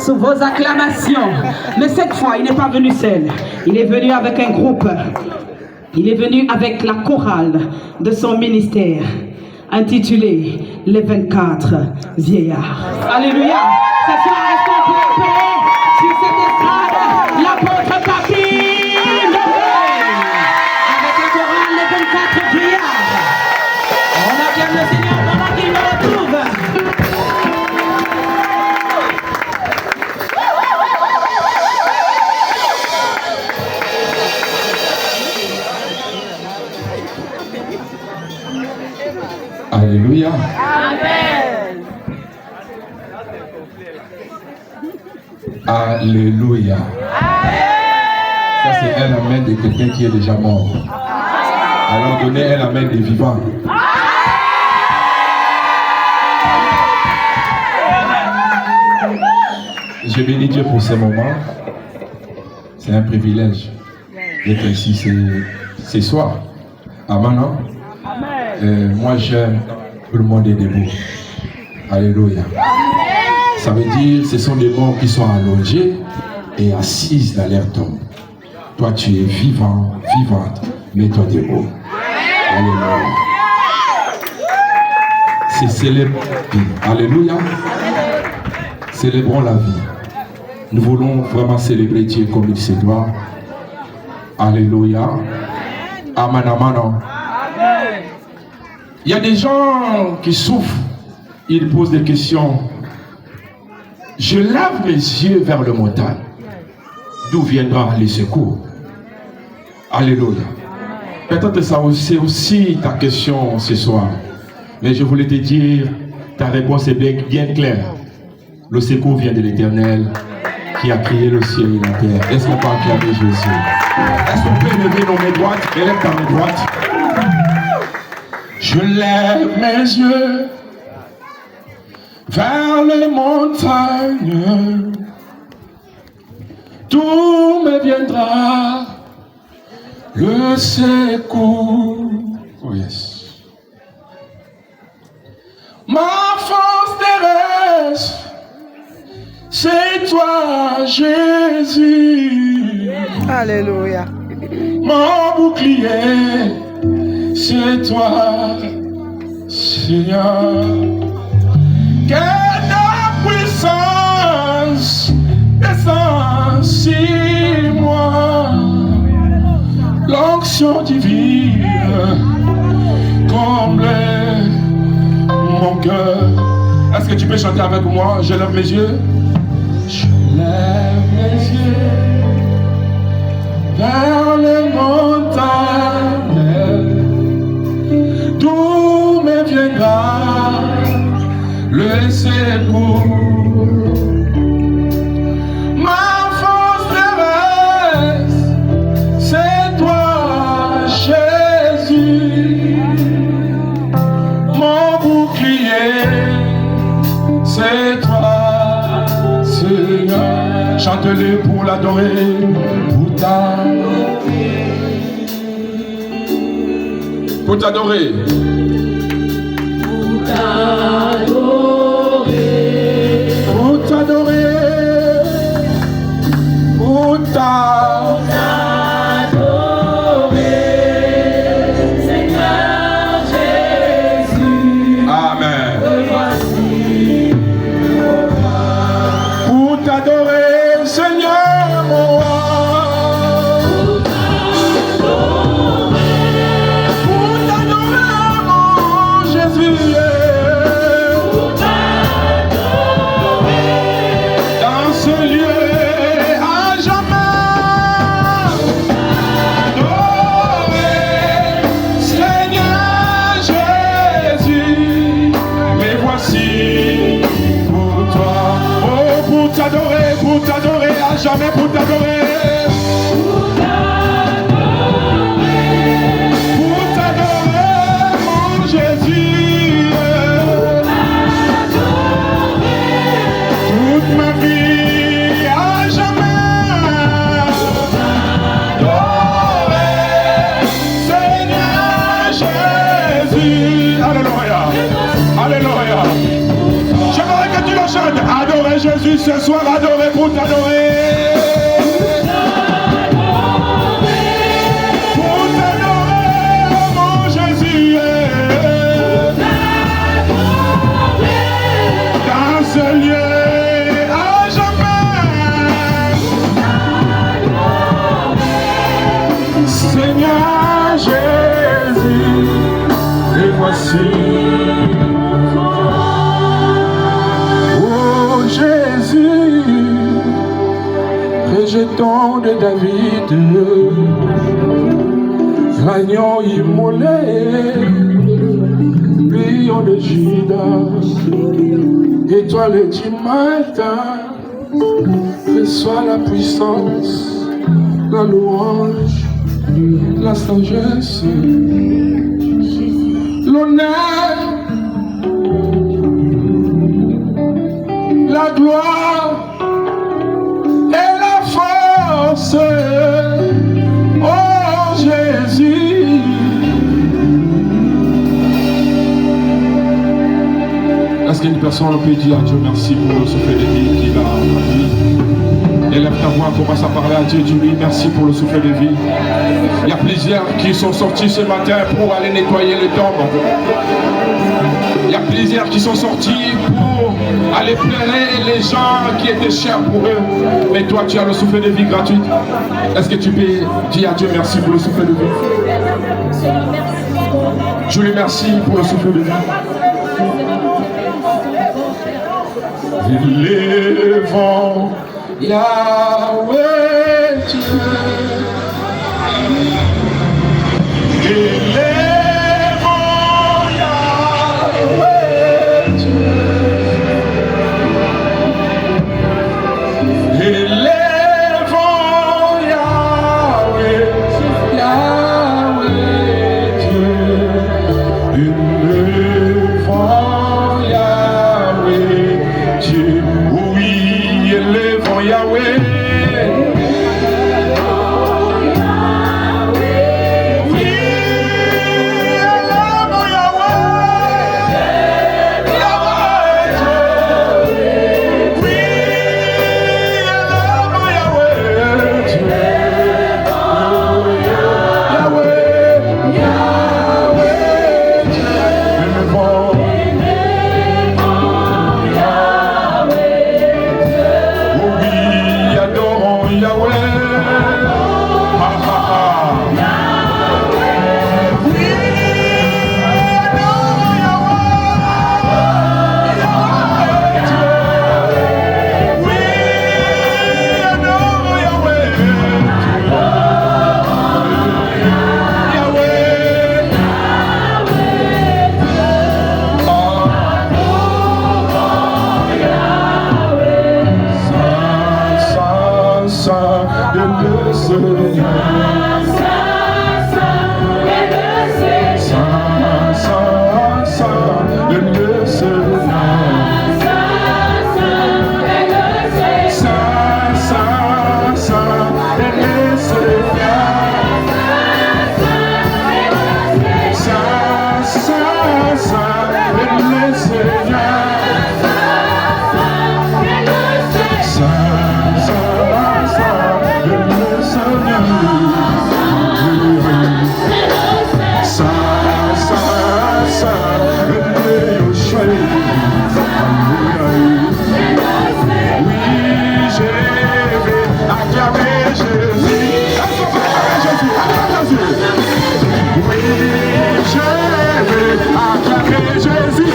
sous vos acclamations. Mais cette fois, il n'est pas venu seul. Il est venu avec un groupe. Il est venu avec la chorale de son ministère, intitulé Les 24 vieillards. Alléluia. Ce soir, est-ce qu'on peut appeler sur cette estrade l'apôtre Papi avec la chorale Les 24 vieillards. On acclame le Seigneur pendant qu'il me retrouve. Alléluia. Amen. Alléluia. Ça c'est un amen de quelqu'un qui est déjà mort. Alors donnez un amen des vivants. Je bénis Dieu pour ce moment. C'est un privilège d'être ici ce soir. Amen, non? Moi j'aime tout le monde est debout. Alléluia. Ça veut dire ce sont des morts qui sont allongés et assises dans leur tombe. Toi tu es vivant, vivante, mets-toi debout. Alléluia. C'est célébrer. Alléluia. Célébrons la vie. Nous voulons vraiment célébrer Dieu comme il se doit. Alléluia. Amen, amen. Il y a des gens qui souffrent, ils posent des questions. Je lève mes yeux vers le montagne. D'où viendra les secours? Alléluia. Peut-être ça c'est aussi ta question ce soir. Mais je voulais te dire, ta réponse est bien claire. Le secours vient de l'Éternel qui a créé le ciel et la terre. Est-ce qu'on peut acclamer Jésus? Est-ce qu'on peut lever nos mains droites? Élève ta main droite. Je lève mes yeux vers les montagnes. Tout me viendra le secours. Oh yes. Ma force terrestre, c'est toi, Jésus. Alléluia. Mon bouclier, c'est toi, Seigneur. Que ta puissance descende sur moi. L'onction divine comble mon cœur. Est-ce que tu peux chanter avec moi? Je lève mes yeux. Je lève mes yeux vers les montagnes. D'où me viendra le secours? Ma force terrestre, c'est toi, Jésus. Mon bouclier, c'est toi, Seigneur. Chante-le pour l'adorer, pour t'adorer. Pour t'adorer. Pour t'adorer. Pour t'adorer. Pour t'adorer. Seigneur Jésus. Amen. Voici. Pour t'adorer, Seigneur mon roi. Pour t'adorer, mon Jésus. Pour t'adorer. Dans ce lieu à jamais. Adorer, Seigneur Jésus. Mais voici pour toi. Oh, pour t'adorer à jamais, pour t'adorer. Pour t'adorer, mon Jésus. Toute ma vie à jamais. Adorer, Seigneur Jésus. Alléluia. Alléluia. J'aimerais que tu le chantes. Adorer Jésus, ce soir adorer pour t'adorer. Pour t'adorer, mon Jésus. Dans ce lieu, à jamais. Seigneur Jésus, et voici. Jésus, rejeton de David, l'agneau immolé, lion de Judas, étoile du matin, reçois la puissance, la louange, la sagesse, l'honneur, la gloire et la force, oh Jésus. Est-ce qu'une personne peut dire à Dieu merci pour le souffle de vie qu'il a en vie? Élève ta voix, commence à parler à Dieu, dis-lui merci pour le souffle de vie. Il y a plusieurs qui sont sortis ce matin pour aller nettoyer les tombes. Il y a plusieurs qui sont sortis pour aller pleurer les gens qui étaient chers pour eux. Mais toi, tu as le souffle de vie gratuit. Est-ce que tu peux dire à Dieu merci pour le souffle de vie? Je lui remercie pour le souffle de vie. Élevons Yahweh Dieu. Élevons Yahweh Dieu. Élevons Yahweh, Yahweh Dieu. Élevons Yahweh Dieu. Oui, élevons Yahweh. Jésus.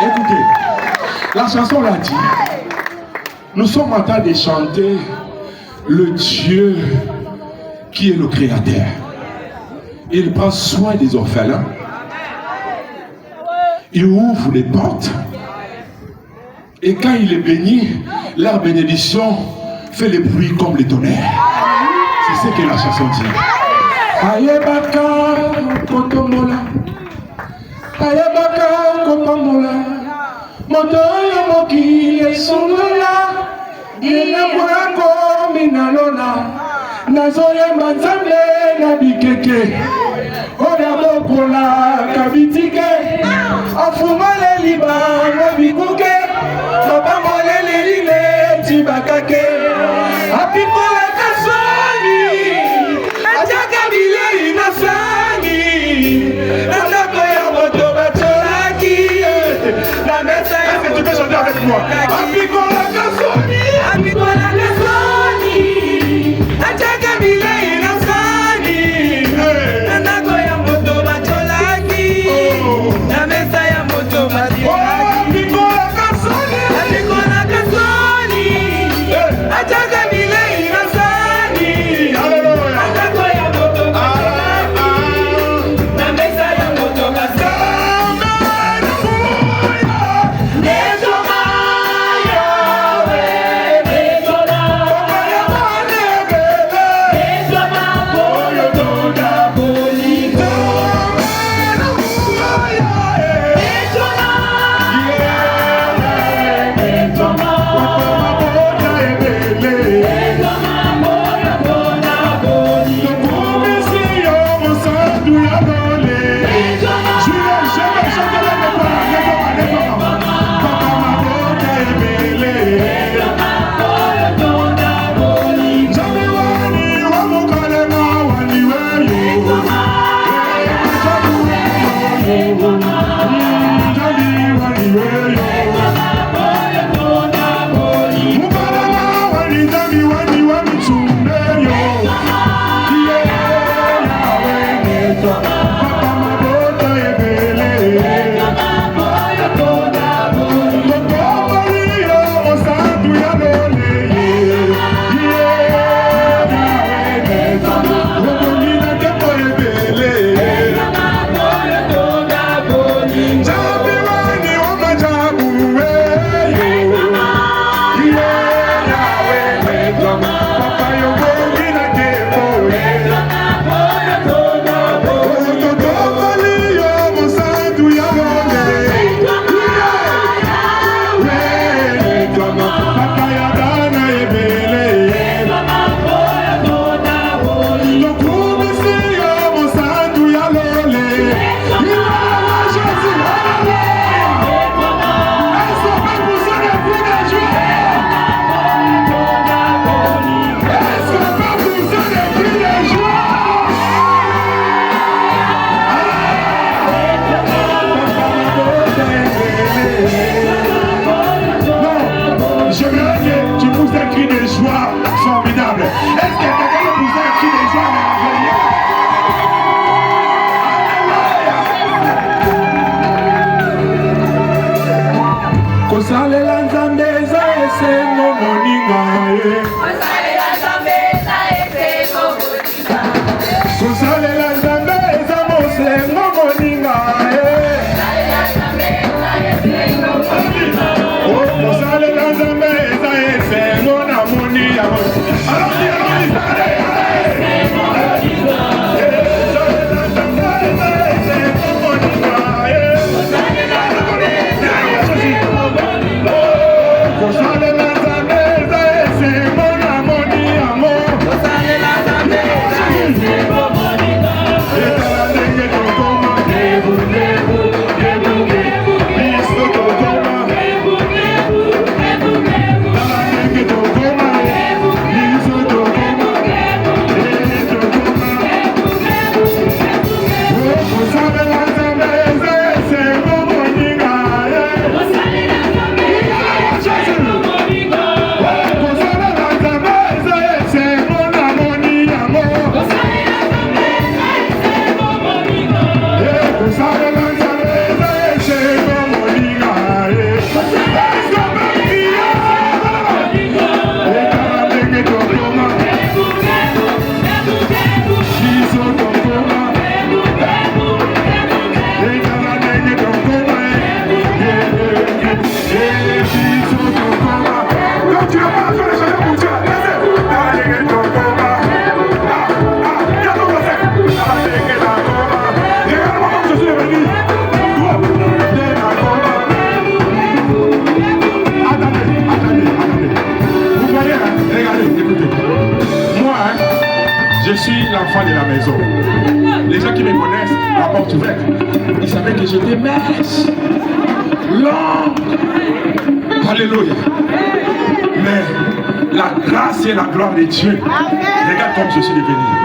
Écoutez, la chanson l'a dit. Nous sommes en train de chanter le Dieu qui est le Créateur. Il prend soin des orphelins. Il ouvre les portes. Et quand il est béni, leur bénédiction fait le bruit comme les tonnerres. C'est ce que la chanson dit. Ayebaka kotomola, ayebaka kotomola, motoyo mokili solola, inemwako minalola, nazoyemba nzambe na bikeke, oya bokola kabitike, afungole libango bikuke, mabamole liline tibakake, apikola kasoni. Est-ce que tu peux chanter avec moi? Apikola kasoni, Apikola kasoni, ataka bilei na sani, nandako ya moto bacholaki, na mesa ya moto batiaki. apikola kasoni, Apikola kasoni, ataka bilei na sani, nandako ya moto bacholaki, na mesa ya moto batiaki. kosalela nzambe eza esengo moninga ye kosalela nzambe eza mosengo moninga ye kosalela nzambe eza esengo na moni yango Je suis l'enfant de la maison. Les gens qui me connaissent, la porte ouverte, ils savaient que j'étais mince, long. Alléluia. Mais la grâce et la gloire de Dieu, regarde comme je suis devenu.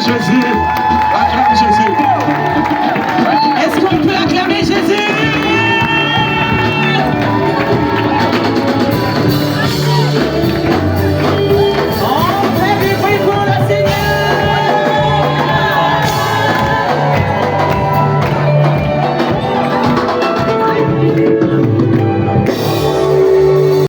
Jésus.